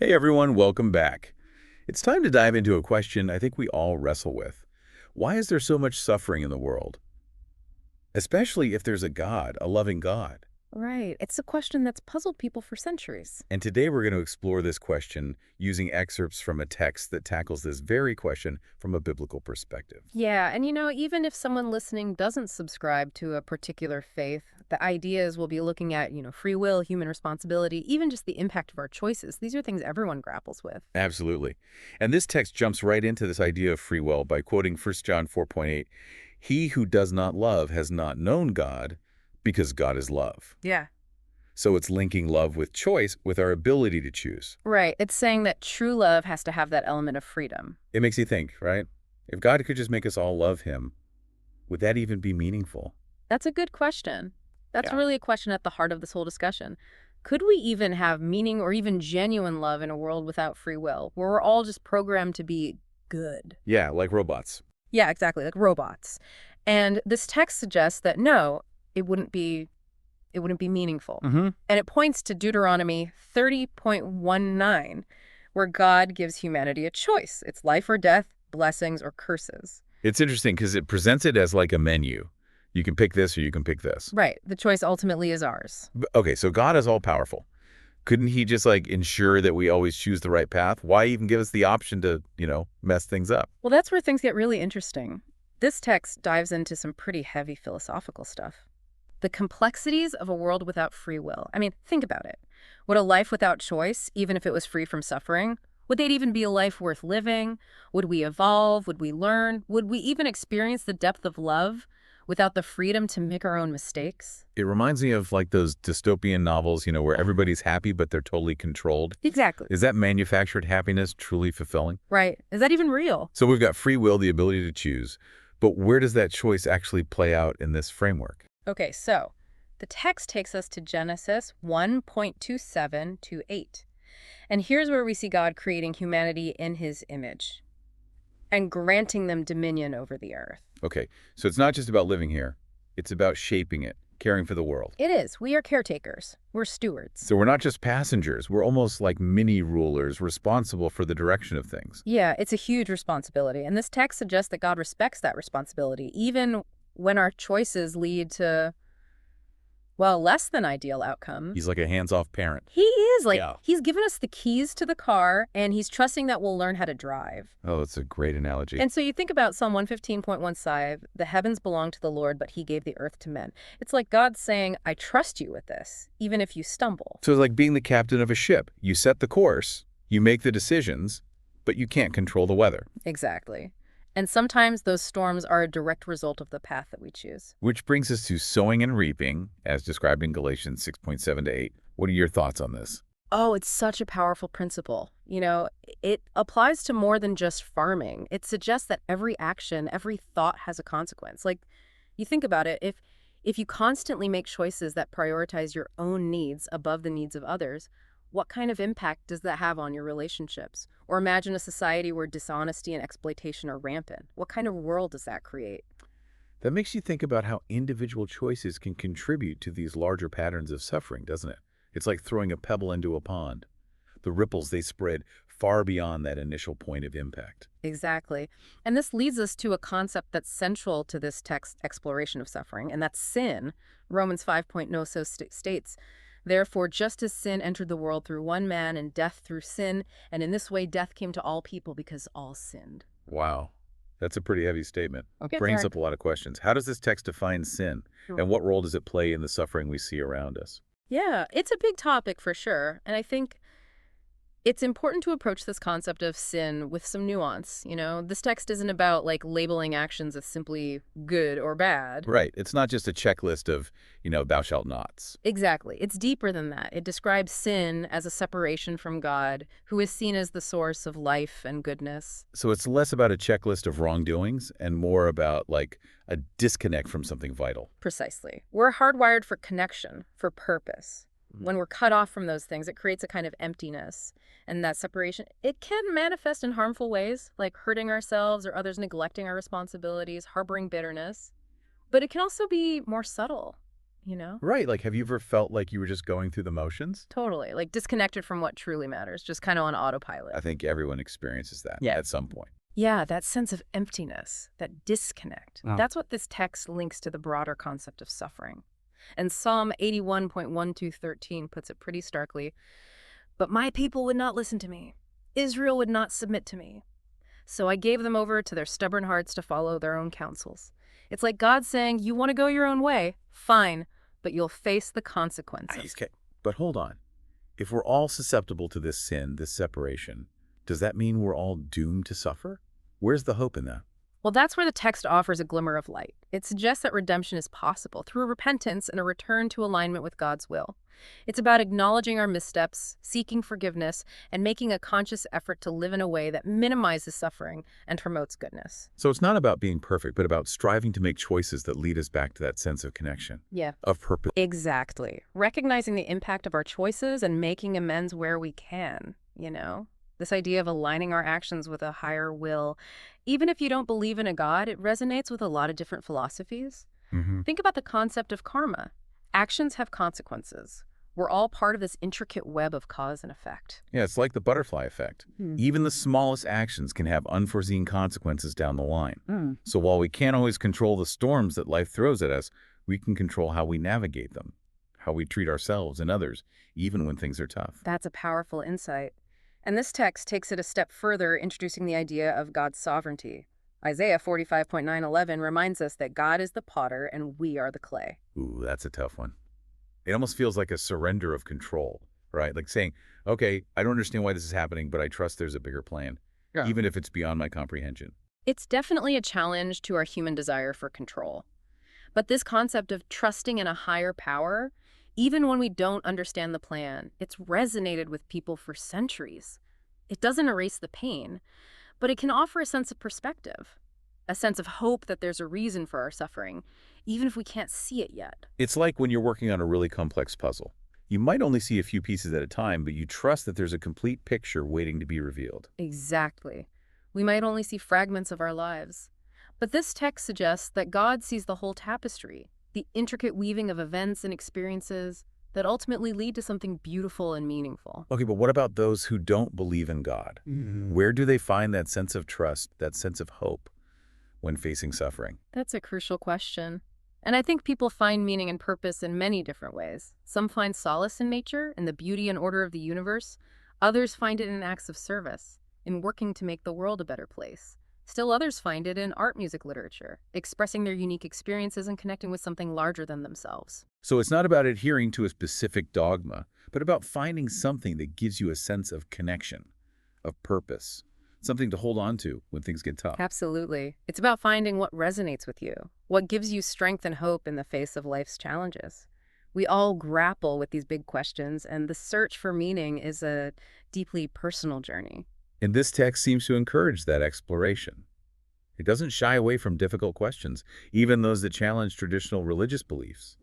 Hey everyone, welcome back. It's time to dive into a question I think we all wrestle with. Why is there so much suffering in the world? Especially if there's a God, a loving God. Right. It's a question that's puzzled people for centuries. And today we're going to explore this question using excerpts from a text that tackles this very question from a biblical perspective. Yeah, and even if someone listening doesn't subscribe to a particular faith, the ideas we'll be looking at, free will, human responsibility, even just the impact of our choices. These are things everyone grapples with. Absolutely. And this text jumps right into this idea of free will by quoting 1 John 4:8. He who does not love has not known God because God is love. Yeah. So it's linking love with choice with our ability to choose. Right. It's saying that true love has to have that element of freedom. It makes you think, right? If God could just make us all love him, would that even be meaningful? That's a good question. That's Yeah. really a question at the heart of this whole discussion. Could we even have meaning or even genuine love in a world without free will, where we're all just programmed to be good? Yeah, like robots. Yeah, exactly, like robots. And this text suggests that no, it wouldn't be it wouldn't be meaningful. Hmm. And it points to Deuteronomy 30.19, where God gives humanity a choice. It's life or death, blessings or curses. It's interesting because it presents it as like a menu. You can pick this or you can pick this. Right. The choice ultimately is ours. Okay, so God is all powerful. Couldn't he just like ensure that we always choose the right path? Why even give us the option to, mess things up? Well, that's where things get really interesting. This text dives into some pretty heavy philosophical stuff. The complexities of a world without free will. I mean, think about it. Would a life without choice, even if it was free from suffering, would that even be a life worth living? Would we evolve? Would we learn? Would we even experience the depth of love without the freedom to make our own mistakes? It reminds me of like those dystopian novels, where everybody's happy but they're totally controlled. Exactly. Is that manufactured happiness truly fulfilling? Right. Is that even real? So we've got free will, the ability to choose, but where does that choice actually play out in this framework? Okay, so the text takes us to Genesis 1.27 to 8. And here's where we see God creating humanity in his image and granting them dominion over the earth. Okay, so it's not just about living here. It's about shaping it, caring for the world. It is. We are caretakers. We're stewards. So we're not just passengers. We're almost like mini rulers responsible for the direction of things. Yeah, it's a huge responsibility. And this text suggests that God respects that responsibility, even when our choices lead to, well, less than ideal outcomes. He's like a hands-off parent. He is. Yeah. He's given us the keys to the car, and he's trusting that we'll learn how to drive. Oh, that's a great analogy. And so you think about Psalm 115.15, the heavens belong to the Lord, but he gave the earth to men. It's like God saying, I trust you with this, even if you stumble. So it's like being the captain of a ship. You set the course, you make the decisions, but you can't control the weather. Exactly. And sometimes those storms are a direct result of the path that we choose. Which brings us to sowing and reaping, as described in Galatians 6:7 to 8. What are your thoughts on this? Oh, it's such a powerful principle. It applies to more than just farming. It suggests that every action, every thought has a consequence. Like, you think about it, if you constantly make choices that prioritize your own needs above the needs of others, what kind of impact does that have on your relationships? Or imagine a society where dishonesty and exploitation are rampant. What kind of world does that create? That makes you think about how individual choices can contribute to these larger patterns of suffering, doesn't it? It's like throwing a pebble into a pond. The ripples, they spread far beyond that initial point of impact. Exactly. And this leads us to a concept that's central to this text exploration of suffering, and that's sin. Romans 5.0 so states, therefore, just as sin entered the world through one man and death through sin, and in this way death came to all people because all sinned. Wow. That's a pretty heavy statement. Okay, Brings fair. up a lot of questions. How does this text define sin? Sure. And what role does it play in the suffering we see around us? Yeah, it's a big topic for sure. And I think it's important to approach this concept of sin with some nuance. This text isn't about labeling actions as simply good or bad. Right. It's not just a checklist of, thou shalt nots. Exactly. It's deeper than that. It describes sin as a separation from God, who is seen as the source of life and goodness. So it's less about a checklist of wrongdoings and more about like a disconnect from something vital. Precisely. We're hardwired for connection, for purpose. When we're cut off from those things, it creates a kind of emptiness. And that separation, it can manifest in harmful ways, like hurting ourselves or others neglecting our responsibilities, harboring bitterness. But it can also be more subtle. you know? Right, like, have you ever felt like you were just going through the motions? Totally. Like disconnected from what truly matters, just kind of on autopilot. I think everyone experiences that at some point. Yeah, that sense of emptiness, that disconnect. Wow. That's what this text links to the broader concept of suffering. And Psalm 81.1213 puts it pretty starkly. But my people would not listen to me. Israel would not submit to me. So I gave them over to their stubborn hearts to follow their own counsels. It's like God saying, you want to go your own way? Fine, but you'll face the consequences. Okay, but hold on. If we're all susceptible to this sin, this separation, does that mean we're all doomed to suffer? Where's the hope in that? Well, that's where the text offers a glimmer of light. It suggests that redemption is possible through repentance and a return to alignment with God's will. It's about acknowledging our missteps, seeking forgiveness, and making a conscious effort to live in a way that minimizes suffering and promotes goodness. So it's not about being perfect, but about striving to make choices that lead us back to that sense of connection, Yeah. of purpose. Exactly. Recognizing the impact of our choices and making amends where we can, you know? This idea of aligning our actions with a higher will. Even if you don't believe in a God, it resonates with a lot of different philosophies. Think about the concept of karma. Actions have consequences. We're all part of this intricate web of cause and effect. Yeah, it's like the butterfly effect. Even the smallest actions can have unforeseen consequences down the line. So while we can't always control the storms that life throws at us, we can control how we navigate them, how we treat ourselves and others, even when things are tough. That's a powerful insight. And this text takes it a step further, introducing the idea of God's sovereignty. Isaiah 45.9:11 reminds us that God is the potter and we are the clay. Ooh, that's a tough one. It almost feels like a surrender of control, right? Like saying, okay, I don't understand why this is happening, but I trust there's a bigger plan, Yeah. even if it's beyond my comprehension. It's definitely a challenge to our human desire for control. But this concept of trusting in a higher power, even when we don't understand the plan, it's resonated with people for centuries. It doesn't erase the pain, but it can offer a sense of perspective, a sense of hope that there's a reason for our suffering, even if we can't see it yet. It's like when you're working on a really complex puzzle. You might only see a few pieces at a time, but you trust that there's a complete picture waiting to be revealed. Exactly. We might only see fragments of our lives. But this text suggests that God sees the whole tapestry, the intricate weaving of events and experiences that ultimately lead to something beautiful and meaningful. Okay, but what about those who don't believe in God? Where do they find that sense of trust, that sense of hope when facing suffering? That's a crucial question. And I think people find meaning and purpose in many different ways. Some find solace in nature, in the beauty and order of the universe. Others find it in acts of service, in working to make the world a better place. Still others find it in art, music, literature, expressing their unique experiences and connecting with something larger than themselves. So it's not about adhering to a specific dogma, but about finding something that gives you a sense of connection, of purpose, something to hold on to when things get tough. Absolutely. It's about finding what resonates with you, what gives you strength and hope in the face of life's challenges. We all grapple with these big questions, and the search for meaning is a deeply personal journey. And this text seems to encourage that exploration. It doesn't shy away from difficult questions, even those that challenge traditional religious beliefs.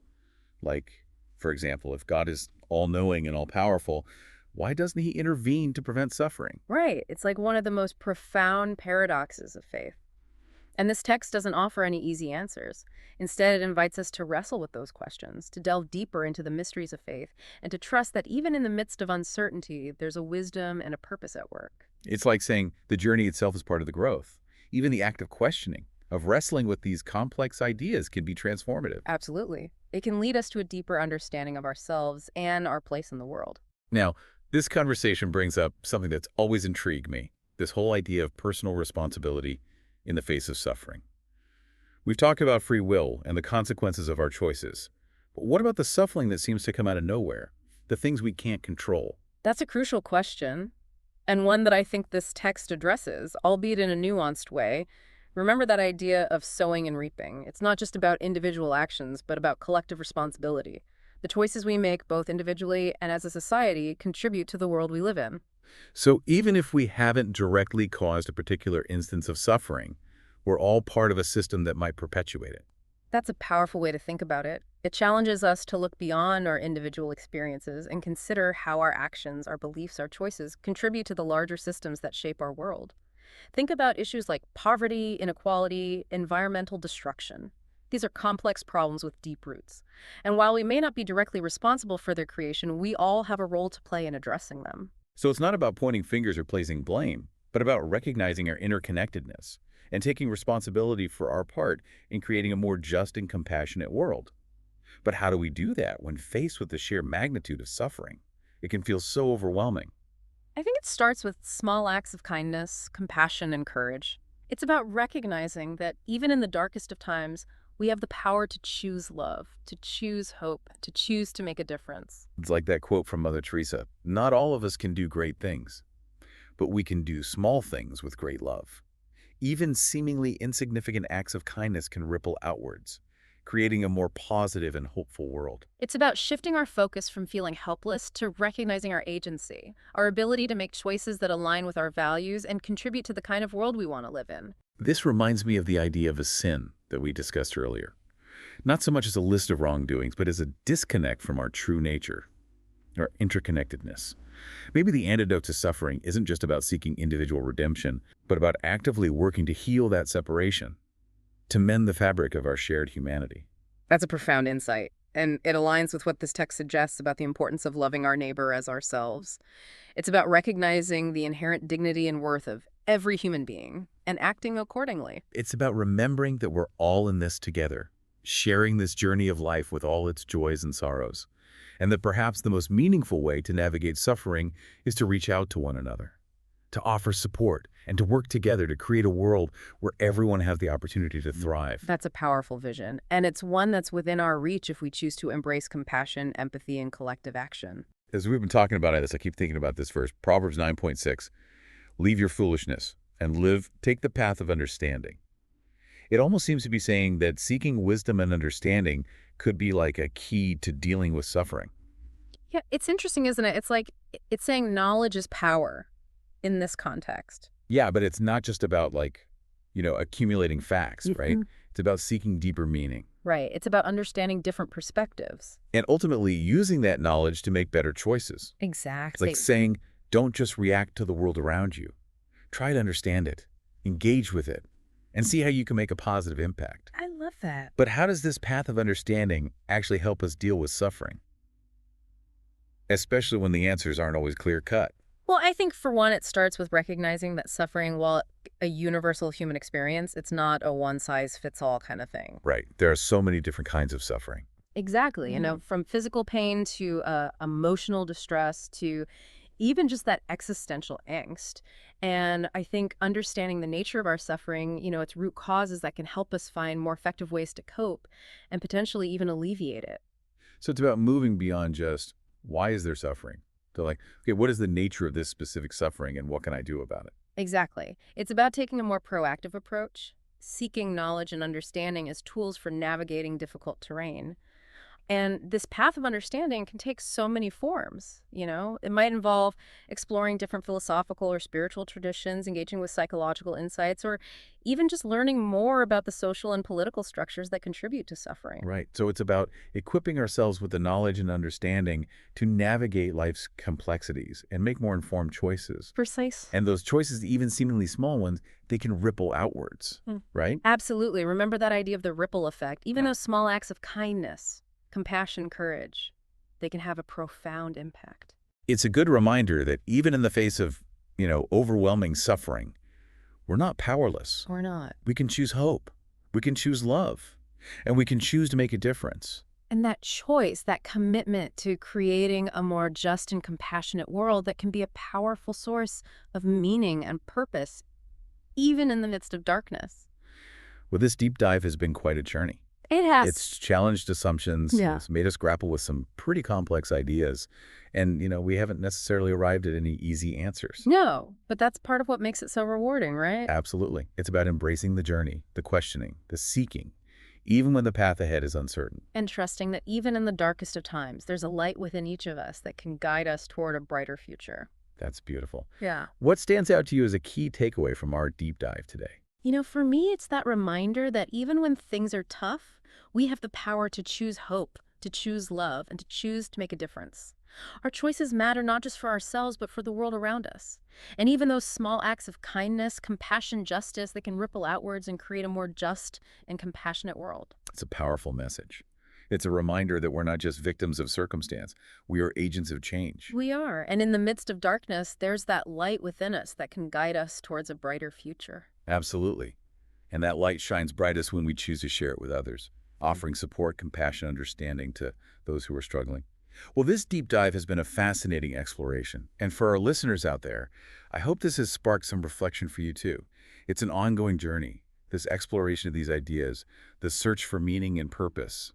Like, for example, if God is all-knowing and all-powerful, why doesn't he intervene to prevent suffering? Right. It's like one of the most profound paradoxes of faith. And this text doesn't offer any easy answers. Instead, it invites us to wrestle with those questions, to delve deeper into the mysteries of faith, and to trust that even in the midst of uncertainty, there's a wisdom and a purpose at work. It's like saying the journey itself is part of the growth. Even the act of questioning, of wrestling with these complex ideas can be transformative. Absolutely. It can lead us to a deeper understanding of ourselves and our place in the world. Now, this conversation brings up something that's always intrigued me, this whole idea of personal responsibility in the face of suffering. We've talked about free will and the consequences of our choices. But what about the suffering that seems to come out of nowhere, the things we can't control? That's a crucial question, and one that I think this text addresses, albeit in a nuanced way. Remember that idea of sowing and reaping. It's not just about individual actions, but about collective responsibility. The choices we make, both individually and as a society, contribute to the world we live in. So even if we haven't directly caused a particular instance of suffering, we're all part of a system that might perpetuate it. That's a powerful way to think about it. It challenges us to look beyond our individual experiences and consider how our actions, our beliefs, our choices contribute to the larger systems that shape our world. Think about issues like poverty, inequality, environmental destruction. These are complex problems with deep roots. And while we may not be directly responsible for their creation, we all have a role to play in addressing them. So it's not about pointing fingers or placing blame, but about recognizing our interconnectedness and taking responsibility for our part in creating a more just and compassionate world. But how do we do that when faced with the sheer magnitude of suffering? It can feel so overwhelming. I think it starts with small acts of kindness, compassion, and courage. It's about recognizing that even in the darkest of times, we have the power to choose love, to choose hope, to choose to make a difference. It's like that quote from Mother Teresa, not all of us can do great things, but we can do small things with great love. Even seemingly insignificant acts of kindness can ripple outwards, creating a more positive and hopeful world. It's about shifting our focus from feeling helpless to recognizing our agency, our ability to make choices that align with our values and contribute to the kind of world we want to live in. This reminds me of the idea of a sin that we discussed earlier. Not so much as a list of wrongdoings, but as a disconnect from our true nature, our interconnectedness. Maybe the antidote to suffering isn't just about seeking individual redemption, but about actively working to heal that separation, to mend the fabric of our shared humanity. That's a profound insight, and it aligns with what this text suggests about the importance of loving our neighbor as ourselves. It's about recognizing the inherent dignity and worth of every human being and acting accordingly. It's about remembering that we're all in this together, sharing this journey of life with all its joys and sorrows, and that perhaps the most meaningful way to navigate suffering is to reach out to one another, to offer support, and to work together to create a world where everyone has the opportunity to thrive. That's a powerful vision, and it's one that's within our reach if we choose to embrace compassion, empathy, and collective action. As we've been talking about this, I keep thinking about this verse, Proverbs 9:6. Leave your foolishness and take the path of understanding. It almost seems to be saying that seeking wisdom and understanding could be like a key to dealing with suffering. Yeah, it's interesting, isn't it? It's saying knowledge is power in this context. Yeah, but it's not just about accumulating facts, right? It's about seeking deeper meaning. Right. It's about understanding different perspectives. And ultimately using that knowledge to make better choices. It's Exactly. like saying, don't just react to the world around you. Try to understand it, engage with it, and see how you can make a positive impact. I love that. But how does this path of understanding actually help us deal with suffering? Especially when the answers aren't always clear-cut. Well, I think for one, it starts with recognizing that suffering, while a universal human experience, it's not a one-size-fits-all kind of thing. Right. There are so many different kinds of suffering. Exactly. From physical pain to emotional distress to even just that existential angst. And I think understanding the nature of our suffering, its root causes that can help us find more effective ways to cope and potentially even alleviate it. So it's about moving beyond just, why is there suffering? To okay, what is the nature of this specific suffering and what can I do about it? Exactly. It's about taking a more proactive approach, seeking knowledge and understanding as tools for navigating difficult terrain. And this path of understanding can take so many forms, It might involve exploring different philosophical or spiritual traditions, engaging with psychological insights, or even just learning more about the social and political structures that contribute to suffering. Right. So it's about equipping ourselves with the knowledge and understanding to navigate life's complexities and make more informed choices. Precise. And those choices, even seemingly small ones, they can ripple outwards, right? Absolutely. Remember that idea of the ripple effect. Even those small acts of kindness, compassion, courage, they can have a profound impact. It's a good reminder that even in the face of, overwhelming suffering, we're not powerless. Or not. We can choose hope. We can choose love. And we can choose to make a difference. And that choice, that commitment to creating a more just and compassionate world that can be a powerful source of meaning and purpose, even in the midst of darkness. Well, this deep dive has been quite a journey. It has. It's challenged assumptions. Yeah. It's made us grapple with some pretty complex ideas. And, we haven't necessarily arrived at any easy answers. No, but that's part of what makes it so rewarding, right? Absolutely. It's about embracing the journey, the questioning, the seeking, even when the path ahead is uncertain. And trusting that even in the darkest of times, there's a light within each of us that can guide us toward a brighter future. That's beautiful. Yeah. What stands out to you as a key takeaway from our deep dive today? For me, it's that reminder that even when things are tough, we have the power to choose hope, to choose love, and to choose to make a difference. Our choices matter not just for ourselves, but for the world around us. And even those small acts of kindness, compassion, justice, they can ripple outwards and create a more just and compassionate world. It's a powerful message. It's a reminder that we're not just victims of circumstance. We are agents of change. We are. And in the midst of darkness, there's that light within us that can guide us towards a brighter future. Absolutely. And that light shines brightest when we choose to share it with others, offering support, compassion, understanding to those who are struggling. Well, this deep dive has been a fascinating exploration. And for our listeners out there, I hope this has sparked some reflection for you too. It's an ongoing journey, this exploration of these ideas, the search for meaning and purpose.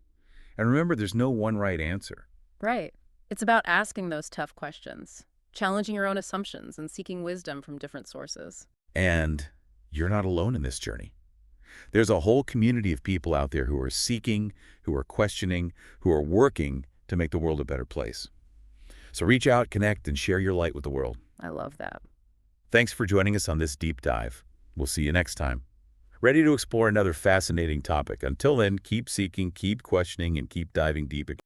And remember, there's no one right answer. Right. It's about asking those tough questions, challenging your own assumptions, and seeking wisdom from different sources. And you're not alone in this journey. There's a whole community of people out there who are seeking, who are questioning, who are working to make the world a better place. So reach out, connect, and share your light with the world. I love that. Thanks for joining us on this deep dive. We'll see you next time. Ready to explore another fascinating topic. Until then, keep seeking, keep questioning, and keep diving deep.